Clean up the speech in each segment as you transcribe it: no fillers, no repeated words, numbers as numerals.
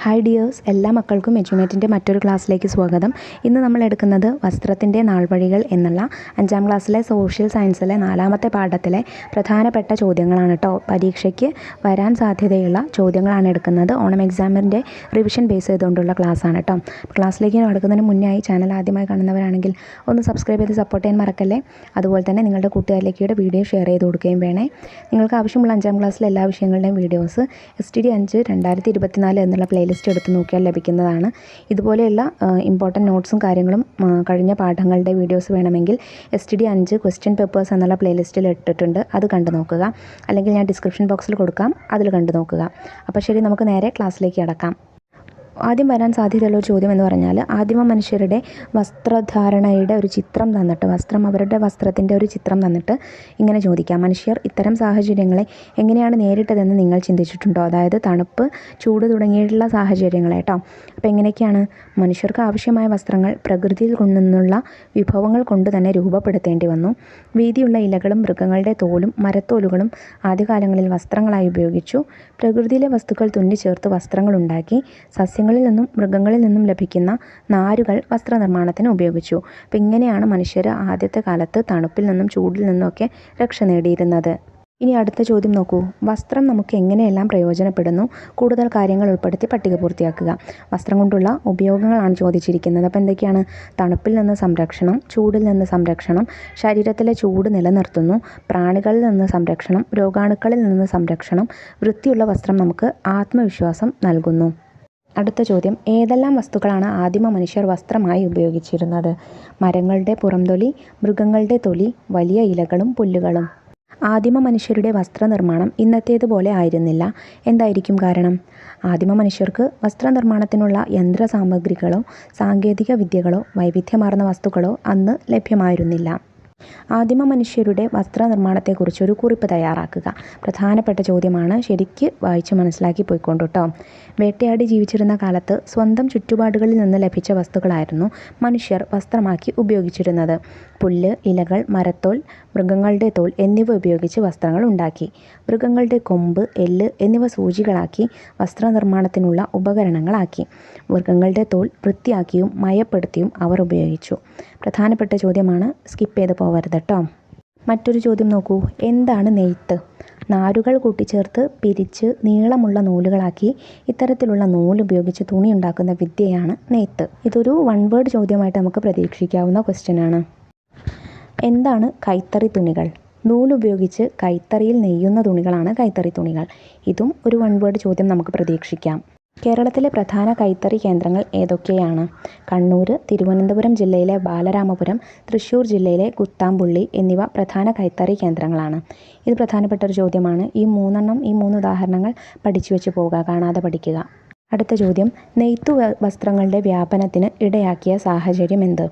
Hi dears, എല്ലാ മക്കൾക്കും എജ്യുമേറ്റിൻ്റെ മറ്റൊരു ക്ലാസ്സിലേക്ക് സ്വാഗതം. ഇന്ന് നമ്മൾ എടുക്കുന്നത് വസ്ത്രത്തിൻ്റെ നാൾവഴികൾ എന്നുള്ള 5ാം ക്ലാസ്സിലെ സോഷ്യൽ സയൻസിലെ 4ാമത്തെ പാഠത്തിലെ പ്രധാനപ്പെട്ട ചോദ്യങ്ങളാണ് കേട്ടോ. പരീക്ഷയ്ക്ക് വരാൻ സാധ്യതയുള്ള ചോദ്യങ്ങളാണ് എടുക്കുന്നത്. ഓണം എക്സാമിൻ്റെ റിവിഷൻ ബേസ് ചെയ്തുകൊണ്ടുള്ള ക്ലാസ്സാണ് കേട്ടോ. ക്ലാസ്സിലേക്ക് നടക്കുന്നതിന് മുന്നേ ചാനൽ ആദ്യമായി കാണുന്നവരാണെങ്കിൽ ഒന്ന് സബ്സ്ക്രൈബ് ചെയ്ത് സപ്പോർട്ട് ചെയ്യാൻ മറക്കല്ലേ. അതുപോലെ തന്നെ നിങ്ങളുടെ കൂട്ടുകാരിലേക്ക് വീഡിയോ ഷെയർ ചെയ്ത് കൊടുക്കുകയും വേണേ. നിങ്ങൾക്ക് ആവശ്യമുള്ള 5ാം ക്ലാസ്സിലെ എല്ലാ വിഷയങ്ങളുടെയും വീഡിയോസ് STD 5 2024 എന്നുള്ള പ്ലേലിസ്റ്റ് എടുത്ത് നോക്കിയാൽ ലഭിക്കുന്നതാണ്. ഇതുപോലെയുള്ള ഇമ്പോർട്ടൻറ്റ് നോട്ട്സും കാര്യങ്ങളും കഴിഞ്ഞ പാഠങ്ങളുടെ വീഡിയോസ് വേണമെങ്കിൽ STD 5 ക്വസ്റ്റ്യൻ പേപ്പേഴ്സ് എന്നുള്ള പ്ലേലിസ്റ്റിൽ ഇട്ടിട്ടുണ്ട്. അത് കണ്ടു നോക്കുക. അല്ലെങ്കിൽ ഞാൻ ഡിസ്ക്രിപ്ഷൻ ബോക്സിൽ കൊടുക്കാം, അതിൽ കണ്ടു നോക്കുക. അപ്പോൾ ശരി, നമുക്ക് നേരെ ക്ലാസ്സിലേക്ക് കടക്കാം. ആദ്യം വരാൻ സാധ്യതയുള്ള ഒരു ചോദ്യം എന്ന് പറഞ്ഞാൽ, ആദിമ മനുഷ്യരുടെ വസ്ത്രധാരണയുടെ ഒരു ചിത്രം തന്നിട്ട്, അവരുടെ വസ്ത്രത്തിൻ്റെ ഒരു ചിത്രം തന്നിട്ട് ഇങ്ങനെ ചോദിക്കാം: മനുഷ്യർ ഇത്തരം സാഹചര്യങ്ങളെ എങ്ങനെയാണ് നേരിട്ടതെന്ന് നിങ്ങൾ ചിന്തിച്ചിട്ടുണ്ടോ? അതായത് തണുപ്പ്, ചൂട് തുടങ്ങിയിട്ടുള്ള സാഹചര്യങ്ങളെ കേട്ടോ. അപ്പോൾ എങ്ങനെയൊക്കെയാണ്? മനുഷ്യർക്ക് ആവശ്യമായ വസ്ത്രങ്ങൾ പ്രകൃതിയിൽ നിന്നുള്ള വിഭവങ്ങൾ കൊണ്ട് തന്നെ രൂപപ്പെടുത്തേണ്ടി വന്നു. വീതിയുള്ള ഇലകളും മൃഗങ്ങളുടെ തോലും മരത്തോലുകളും ആദ്യകാലങ്ങളിൽ വസ്ത്രങ്ങളായി ഉപയോഗിച്ചു. പ്രകൃതിയിലെ വസ്തുക്കൾ തുന്നിച്ചേർത്ത് വസ്ത്രങ്ങൾ ഉണ്ടാക്കി. സസ്യങ്ങളിൽ നിന്നും മൃഗങ്ങളിൽ നിന്നും ലഭിക്കുന്ന നാരുകൾ വസ്ത്രനിർമ്മാണത്തിന് ഉപയോഗിച്ചു. അപ്പം ഇങ്ങനെയാണ് മനുഷ്യർ ആദ്യത്തെ കാലത്ത് തണുപ്പിൽ നിന്നും ചൂടിൽ നിന്നുമൊക്കെ രക്ഷ നേടിയിരുന്നത്. ഇനി അടുത്ത ചോദ്യം നോക്കൂ. വസ്ത്രം നമുക്ക് എങ്ങനെയെല്ലാം പ്രയോജനപ്പെടുന്നു? കൂടുതൽ കാര്യങ്ങൾ ഉൾപ്പെടുത്തി പട്ടിക പൂർത്തിയാക്കുക. വസ്ത്രം കൊണ്ടുള്ള ഉപയോഗങ്ങളാണ് ചോദിച്ചിരിക്കുന്നത്. അപ്പോൾ എന്തൊക്കെയാണ്? തണുപ്പിൽ നിന്ന് സംരക്ഷണം, ചൂടിൽ നിന്ന് സംരക്ഷണം, ശരീരത്തിലെ ചൂട് നിലനിർത്തുന്നു, പ്രാണികളിൽ നിന്ന് സംരക്ഷണം, രോഗാണുക്കളിൽ നിന്ന് സംരക്ഷണം, വൃത്തിയുള്ള വസ്ത്രം നമുക്ക് ആത്മവിശ്വാസം നൽകുന്നു. അടുത്ത ചോദ്യം: ഏതെല്ലാം വസ്തുക്കളാണ് ആദിമ മനുഷ്യർ വസ്ത്രമായി ഉപയോഗിച്ചിരുന്നത്? മരങ്ങളുടെ പുറംതൊലി, മൃഗങ്ങളുടെ തൊലി, വലിയ ഇലകളും പുല്ലുകളും. ആദിമ മനുഷ്യരുടെ വസ്ത്രനിർമ്മാണം ഇന്നത്തേതുപോലെ ആയിരുന്നില്ല. എന്തായിരിക്കും കാരണം? ആദിമ മനുഷ്യർക്ക് വസ്ത്രനിർമ്മാണത്തിനുള്ള യന്ത്രസാമഗ്രികളോ സാങ്കേതിക വിദ്യകളോ വൈവിധ്യമാർന്ന വസ്തുക്കളോ അന്ന് ലഭ്യമായിരുന്നില്ല. ആദിമ മനുഷ്യരുടെ വസ്ത്രനിർമ്മാണത്തെക്കുറിച്ചൊരു കുറിപ്പ് തയ്യാറാക്കുക. പ്രധാനപ്പെട്ട ചോദ്യമാണ്, ശരിക്ക് വായിച്ച് മനസ്സിലാക്കി പോയിക്കൊണ്ടു കേട്ടോ. വേട്ടയാടി ജീവിച്ചിരുന്ന കാലത്ത് സ്വന്തം ചുറ്റുപാടുകളിൽ നിന്ന് ലഭിച്ച വസ്തുക്കളായിരുന്നു മനുഷ്യർ വസ്ത്രമാക്കി ഉപയോഗിച്ചിരുന്നത്. പുല്ല്, ഇലകൾ, മരത്തോൽ, മൃഗങ്ങളുടെ തോൽ എന്നിവ ഉപയോഗിച്ച് വസ്ത്രങ്ങൾ ഉണ്ടാക്കി. മൃഗങ്ങളുടെ കൊമ്പ്, എല്ല് എന്നിവ സൂചികളാക്കി വസ്ത്രനിർമ്മാണത്തിനുള്ള ഉപകരണങ്ങളാക്കി. മൃഗങ്ങളുടെ തോൽ വൃത്തിയാക്കിയും മയപ്പെടുത്തിയും അവർ ഉപയോഗിച്ചു. പ്രധാനപ്പെട്ട ചോദ്യമാണ്, സ്കിപ്പ് ചെയ്ത് പോകരുത് കേട്ടോ. മറ്റൊരു ചോദ്യം നോക്കൂ. എന്താണ് നെയ്ത്ത്? നാരുകൾ കൂട്ടിച്ചേർത്ത് പിരിച്ച് നീളമുള്ള നൂലുകളാക്കി ഇത്തരത്തിലുള്ള നൂലുപയോഗിച്ച് തുണി ഉണ്ടാക്കുന്ന വിദ്യയാണ് നെയ്ത്ത്. ഇതൊരു 1 വേർഡ് ചോദ്യമായിട്ട് നമുക്ക് പ്രതീക്ഷിക്കാവുന്ന ക്വസ്റ്റ്യനാണ്. എന്താണ് കൈത്തറി തുണികൾ? നൂലുപയോഗിച്ച് കൈത്തറിയിൽ നെയ്യുന്ന തുണികളാണ് കൈത്തറി തുണികൾ. ഇതും ഒരു 1 വേർഡ് ചോദ്യം നമുക്ക് പ്രതീക്ഷിക്കാം. കേരളത്തിലെ പ്രധാന കൈത്തറി കേന്ദ്രങ്ങൾ ഏതൊക്കെയാണ്? കണ്ണൂർ, തിരുവനന്തപുരം ജില്ലയിലെ ബാലരാമപുരം, തൃശ്ശൂർ ജില്ലയിലെ കുത്താമ്പുള്ളി എന്നിവ പ്രധാന കൈത്തറി കേന്ദ്രങ്ങളാണ്. ഇത് പ്രധാനപ്പെട്ട ഒരു ചോദ്യമാണ്. ഈ 3 ഉദാഹരണങ്ങൾ പഠിച്ചു വെച്ച് പോവുക, കാണാതെ പഠിക്കുക. അടുത്ത ചോദ്യം: നെയ്ത്തു വസ്ത്രങ്ങളുടെ വ്യാപനത്തിന് ഇടയാക്കിയ സാഹചര്യം എന്ത്?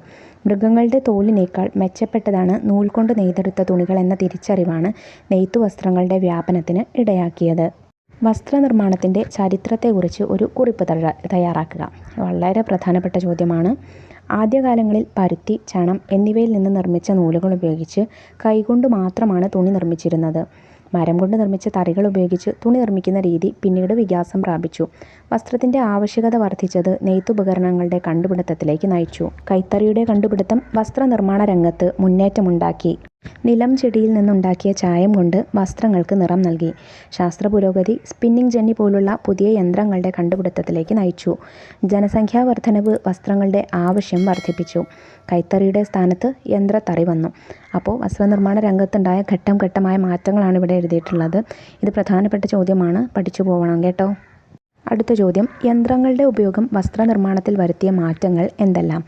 മൃഗങ്ങളുടെ തോലിനേക്കാൾ മെച്ചപ്പെട്ടതാണ് നൂൽ കൊണ്ട് നെയ്തെടുത്ത തുണികൾ എന്ന തിരിച്ചറിവാണ് നെയ്ത്തു വസ്ത്രങ്ങളുടെ വ്യാപനത്തിന് ഇടയാക്കിയത്. വസ്ത്രനിർമ്മാണത്തിൻ്റെ ചരിത്രത്തെക്കുറിച്ച് ഒരു കുറിപ്പ് തയ്യാറാക്കുക. വളരെ പ്രധാനപ്പെട്ട ചോദ്യമാണ്. ആദ്യകാലങ്ങളിൽ പരുത്തി, ചണം എന്നിവയിൽ നിന്ന് നിർമ്മിച്ച നൂലുകൾ ഉപയോഗിച്ച് കൈകൊണ്ട് മാത്രമാണ് തുണി നിർമ്മിച്ചിരുന്നത്. മരം കൊണ്ട് നിർമ്മിച്ച തറികൾ ഉപയോഗിച്ച് തുണി നിർമ്മിക്കുന്ന രീതി പിന്നീട് വികാസം പ്രാപിച്ചു. വസ്ത്രത്തിൻ്റെ ആവശ്യകത വർദ്ധിച്ചത് നെയ്ത്തുപകരണങ്ങളുടെ കണ്ടുപിടുത്തത്തിലേക്ക് നയിച്ചു. കൈത്തറിയുടെ കണ്ടുപിടുത്തം വസ്ത്രനിർമ്മാണ രംഗത്ത് മുന്നേറ്റമുണ്ടാക്കി. നിലം ചെടിയിൽ നിന്നുണ്ടാക്കിയ ചായം കൊണ്ട് വസ്ത്രങ്ങൾക്ക് നിറം നൽകി. ശാസ്ത്ര പുരോഗതി സ്പിന്നിംഗ് ജെന്നി പോലുള്ള പുതിയ യന്ത്രങ്ങളുടെ കണ്ടുപിടുത്തത്തിലേക്ക് നയിച്ചു. ജനസംഖ്യാ വർധനവ് വസ്ത്രങ്ങളുടെ ആവശ്യം വർദ്ധിപ്പിച്ചു. കൈത്തറിയുടെ സ്ഥാനത്ത് യന്ത്രത്തറി വന്നു. അപ്പോൾ വസ്ത്രനിർമ്മാണ രംഗത്തുണ്ടായ ഘട്ടം ഘട്ടമായ മാറ്റങ്ങളാണ് ഇവിടെ എഴുതിയിട്ടുള്ളത്. ഇത് പ്രധാനപ്പെട്ട ചോദ്യമാണ്, പഠിച്ചു പോകണം കേട്ടോ. അടുത്ത ചോദ്യം: യന്ത്രങ്ങളുടെ ഉപയോഗം വസ്ത്രനിർമ്മാണത്തിൽ വരുത്തിയ മാറ്റങ്ങൾ എന്തെല്ലാം?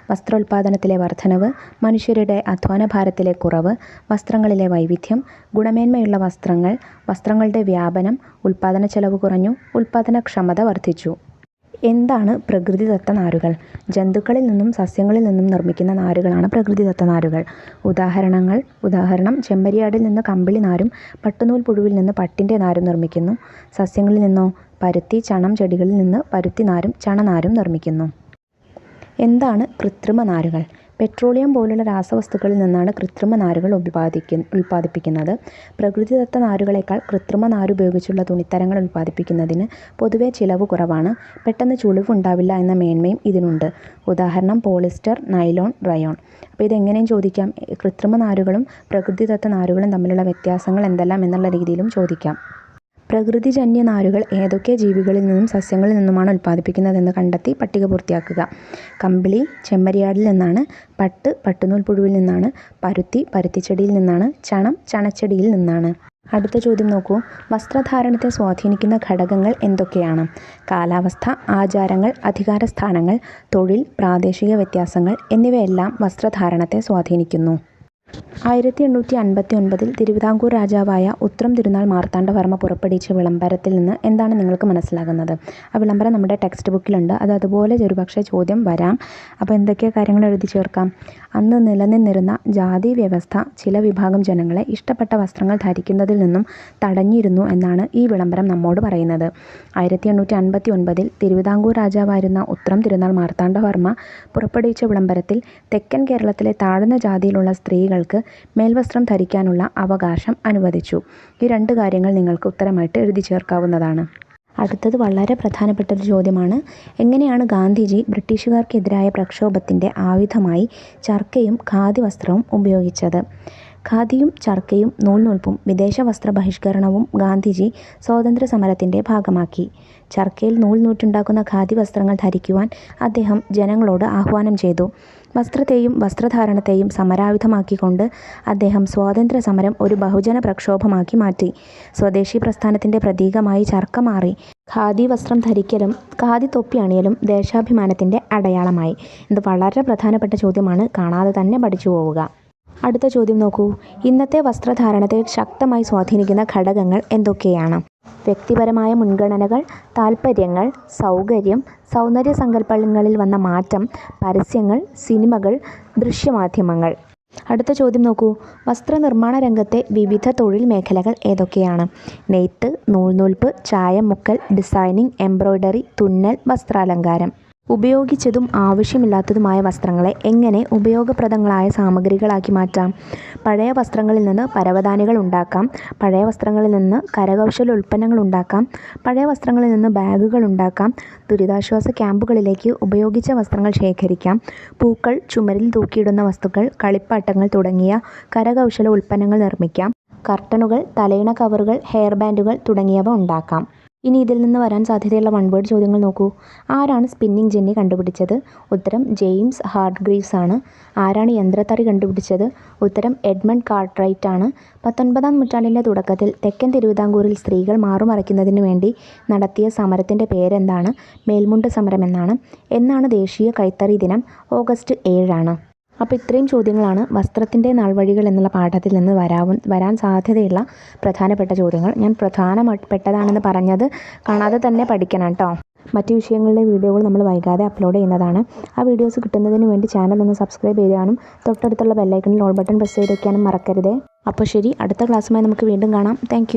വസ്ത്രോൽപാദനത്തിലെ വർധനവ്, മനുഷ്യരുടെ അധ്വാനഭാരത്തിലെ കുറവ്, വസ്ത്രങ്ങളിലെ വൈവിധ്യം, ഗുണമേന്മയുള്ള വസ്ത്രങ്ങൾ, വസ്ത്രങ്ങളുടെ വ്യാപനം, ഉൽപാദനച്ചെലവ് കുറഞ്ഞു, ഉൽപാദനക്ഷമത വർദ്ധിച്ചു. എന്താണ് പ്രകൃതിദത്ത നാരുകൾ? ജന്തുക്കളിൽ നിന്നും സസ്യങ്ങളിൽ നിന്നും നിർമ്മിക്കുന്ന നാരുകളാണ് പ്രകൃതിദത്ത നാരുകൾ. ഉദാഹരണം ചെമ്മരിയാടിൽ നിന്ന് കമ്പിളി നാരും പട്ടുനൂൽ പുഴുവിൽ നിന്ന് പട്ടിൻ്റെ നാരും നിർമ്മിക്കുന്നു. സസ്യങ്ങളിൽ നിന്നോ? പരുത്തി, ചണം ചെടികളിൽ നിന്ന് പരുത്തി നാരും ചണനാരും നിർമ്മിക്കുന്നു. എന്താണ് കൃത്രിമ നാരുകൾ? പെട്രോളിയം പോലുള്ള രാസവസ്തുക്കളിൽ നിന്നാണ് കൃത്രിമ നാരുകൾ ഉൽപ്പാദിപ്പിക്കുന്നത്. പ്രകൃതിദത്ത നാരുകളേക്കാൾ കൃത്രിമ നാരുപയോഗിച്ചുള്ള തുണിത്തരങ്ങൾ ഉൽപ്പാദിപ്പിക്കുന്നതിന് പൊതുവെ ചിലവ് കുറവാണ്. പെട്ടെന്ന് ചുളിവുണ്ടാവില്ല എന്ന മേന്മയും ഇതിനുണ്ട്. ഉദാഹരണം പോളിസ്റ്റർ, നൈലോൺ, റയോൺ. അപ്പോൾ ഇതെങ്ങനെയും ചോദിക്കാം. കൃത്രിമ നാരുകളും പ്രകൃതിദത്ത നാരുകളും തമ്മിലുള്ള വ്യത്യാസങ്ങൾ എന്തെല്ലാം എന്നുള്ള രീതിയിലും ചോദിക്കാം. പ്രകൃതിജന്യ നാരുകൾ ഏതൊക്കെ ജീവികളിൽ നിന്നും സസ്യങ്ങളിൽ നിന്നുമാണ് ഉൽപ്പാദിപ്പിക്കുന്നതെന്ന് കണ്ടെത്തി പട്ടിക പൂർത്തിയാക്കുക. കമ്പിളി ചെമ്മരിയാടിൽ നിന്നാണ്, പട്ട് പട്ടുനൂൽ പുഴുവിൽ നിന്നാണ്, പരുത്തി പരുത്തിച്ചെടിയിൽ നിന്നാണ്, ചണം ചണച്ചെടിയിൽ നിന്നാണ്. അടുത്ത ചോദ്യം നോക്കൂ. വസ്ത്രധാരണത്തെ സ്വാധീനിക്കുന്ന ഘടകങ്ങൾ എന്തൊക്കെയാണ്? കാലാവസ്ഥ, ആചാരങ്ങൾ, അധികാരസ്ഥാനങ്ങൾ, തൊഴിൽ, പ്രാദേശിക വ്യത്യാസങ്ങൾ എന്നിവയെല്ലാം വസ്ത്രധാരണത്തെ സ്വാധീനിക്കുന്നു. 1859 തിരുവിതാംകൂർ രാജാവായ ഉത്രം തിരുനാൾ മാർത്താണ്ഡവർമ്മ പുറപ്പെടുവിച്ച വിളംബരത്തിൽ നിന്ന് എന്താണ് നിങ്ങൾക്ക് മനസ്സിലാകുന്നത്? ആ വിളംബരം നമ്മുടെ ടെക്സ്റ്റ് ബുക്കിലുണ്ട്. അതുപോലെ ഒരുപക്ഷെ ചോദ്യം വരാം. അപ്പോൾ എന്തൊക്കെ കാര്യങ്ങൾ എഴുതി ചേർക്കാം? അന്ന് നിലനിന്നിരുന്ന ജാതി വ്യവസ്ഥ ചില വിഭാഗം ജനങ്ങളെ ഇഷ്ടപ്പെട്ട വസ്ത്രങ്ങൾ ധരിക്കുന്നതിൽ നിന്നും തടഞ്ഞിരുന്നു എന്നാണ് ഈ വിളംബരം നമ്മോട് പറയുന്നത്. 1859 തിരുവിതാംകൂർ രാജാവായിരുന്ന ഉത്രം തിരുനാൾ മാർത്താണ്ഡവർമ്മ പുറപ്പെടുവിച്ച വിളംബരത്തിൽ തെക്കൻ കേരളത്തിലെ താഴ്ന്ന ജാതിയിലുള്ള സ്ത്രീകൾക്ക് മേൽവസ്ത്രം ധരിക്കാനുള്ള അവകാശം അനുവദിച്ചു. ഈ രണ്ട് കാര്യങ്ങൾ നിങ്ങൾക്ക് ഉത്തരമായിട്ട് എഴുതി ചേർക്കാവുന്നതാണ്. അടുത്തത് വളരെ പ്രധാനപ്പെട്ട ഒരു ചോദ്യമാണ്. എങ്ങനെയാണ് ഗാന്ധിജി ബ്രിട്ടീഷുകാർക്കെതിരായ പ്രക്ഷോഭത്തിൻ്റെ ആയുധമായി ചർക്കയും ഖാദി വസ്ത്രവും ഉപയോഗിച്ചത്? ഖാദിയും ചർക്കയും നൂൽനൂൽപ്പും വിദേശ വസ്ത്ര ബഹിഷ്കരണവും ഗാന്ധിജി സ്വാതന്ത്ര്യ സമരത്തിൻ്റെ ഭാഗമാക്കി. ചർക്കയിൽ നൂൽ നൂറ്റുണ്ടാക്കുന്ന ഖാദി വസ്ത്രങ്ങൾ ധരിക്കുവാൻ അദ്ദേഹം ജനങ്ങളോട് ആഹ്വാനം ചെയ്തു. വസ്ത്രത്തെയും വസ്ത്രധാരണത്തെയും സമരായുധമാക്കിക്കൊണ്ട് അദ്ദേഹം സ്വാതന്ത്ര്യ സമരം ഒരു ബഹുജന പ്രക്ഷോഭമാക്കി മാറ്റി. സ്വദേശി പ്രസ്ഥാനത്തിൻ്റെ പ്രതീകമായി ചർക്ക മാറി. ഖാദി വസ്ത്രം ധരിക്കലും ഖാദി തൊപ്പി അണിയലും ദേശാഭിമാനത്തിൻ്റെ അടയാളമായി. ഇത് വളരെ പ്രധാനപ്പെട്ട ചോദ്യമാണ്. കാണാതെ തന്നെ പഠിച്ചു പോവുക. അടുത്ത ചോദ്യം നോക്കൂ. ഇന്നത്തെ വസ്ത്രധാരണത്തെ ശക്തമായി സ്വാധീനിക്കുന്ന ഘടകങ്ങൾ എന്തൊക്കെയാണ്? വ്യക്തിപരമായ മുൻഗണനകൾ, താൽപ്പര്യങ്ങൾ, സൗകര്യം, സൗന്ദര്യ സങ്കല്പങ്ങളിൽ വന്ന മാറ്റം, പരസ്യങ്ങൾ, സിനിമകൾ, ദൃശ്യമാധ്യമങ്ങൾ. അടുത്ത ചോദ്യം നോക്കൂ. വസ്ത്രനിർമ്മാണ രംഗത്തെ വിവിധ തൊഴിൽ മേഖലകൾ ഏതൊക്കെയാണ്? നെയ്ത്ത്, നൂൽനൂൽപ്പ്, ചായം മുക്കൽ, ഡിസൈനിങ്, എംബ്രോയ്ഡറി, തുന്നൽ, വസ്ത്രാലങ്കാരം. ഉപയോഗിച്ചതും ആവശ്യമില്ലാത്തതുമായ വസ്ത്രങ്ങളെ എങ്ങനെ ഉപയോഗപ്രദങ്ങളായ സാമഗ്രികളാക്കി മാറ്റാം? പഴയ വസ്ത്രങ്ങളിൽ നിന്ന് പരവതാനികൾ ഉണ്ടാക്കാം. പഴയ വസ്ത്രങ്ങളിൽ നിന്ന് കരകൗശല ഉൽപ്പന്നങ്ങൾ ഉണ്ടാക്കാം. പഴയ വസ്ത്രങ്ങളിൽ നിന്ന് ബാഗുകൾ ഉണ്ടാക്കാം. ദുരിതാശ്വാസ ക്യാമ്പുകളിലേക്ക് ഉപയോഗിച്ച വസ്ത്രങ്ങൾ ശേഖരിക്കാം. പൂക്കൾ, ചുമരിൽ തൂക്കിയിടുന്ന വസ്തുക്കൾ, കളിപ്പാട്ടങ്ങൾ തുടങ്ങിയ കരകൗശല ഉൽപ്പന്നങ്ങൾ നിർമ്മിക്കാം. കർട്ടനുകൾ, തലയിണ കവറുകൾ, ഹെയർ ബാൻഡുകൾ തുടങ്ങിയവ ഉണ്ടാക്കാം. ഇനി ഇതിൽ നിന്ന് വരാൻ സാധ്യതയുള്ള വൺ വേർഡ് ചോദ്യങ്ങൾ നോക്കൂ. ആരാണ് സ്പിന്നിംഗ് ജെന്നി കണ്ടുപിടിച്ചത്? ഉത്തരം ജെയിംസ് ഹാർഗ്രീവ്സ് ആണ്. ആരാണ് യന്ത്രത്തറി കണ്ടുപിടിച്ചത്? ഉത്തരം എഡ്മണ്ട് കാർട്ട്റൈറ്റ് ആണ്. 19-ാം നൂറ്റാണ്ടിൻ്റെ തുടക്കത്തിൽ തെക്കൻ തിരുവിതാംകൂറിൽ സ്ത്രീകൾ മാറുമറയ്ക്കുന്നതിന് വേണ്ടി നടത്തിയ സമരത്തിൻ്റെ പേരെന്താണ്? മേൽമുണ്ട് സമരം എന്നാണ്. എന്നാണ് ദേശീയ കൈത്തറി ദിനം? ഓഗസ്റ്റ് 7 ആണ്. അപ്പോൾ ഇത്രയും ചോദ്യങ്ങളാണ് വസ്ത്രത്തിൻ്റെ നാൾവഴികൾ എന്നുള്ള പാഠത്തിൽ നിന്ന് വരാൻ സാധ്യതയുള്ള പ്രധാനപ്പെട്ട ചോദ്യങ്ങൾ. ഞാൻ പ്രധാനപ്പെട്ടതാണെന്ന് പറഞ്ഞത് കാണാതെ തന്നെ പഠിക്കണം കേട്ടോ. മറ്റ് വിഷയങ്ങളിലെ വീഡിയോകൾ നമ്മൾ വൈകാതെ അപ്ലോഡ് ചെയ്യുന്നതാണ്. ആ വീഡിയോസ് കിട്ടുന്നതിന് വേണ്ടി ചാനൽ ഒന്ന് സബ്സ്ക്രൈബ് ചെയ്യാനും തൊട്ടടുത്തുള്ള ബെല്ലൈക്കണിൽ ഓൾ ബട്ടൺ പ്രസ് ചെയ്ത് വയ്ക്കാനും മറക്കരുതേ. അപ്പോൾ ശരി, അടുത്ത ക്ലാസ്സുമായി നമുക്ക് വീണ്ടും കാണാം. താങ്ക്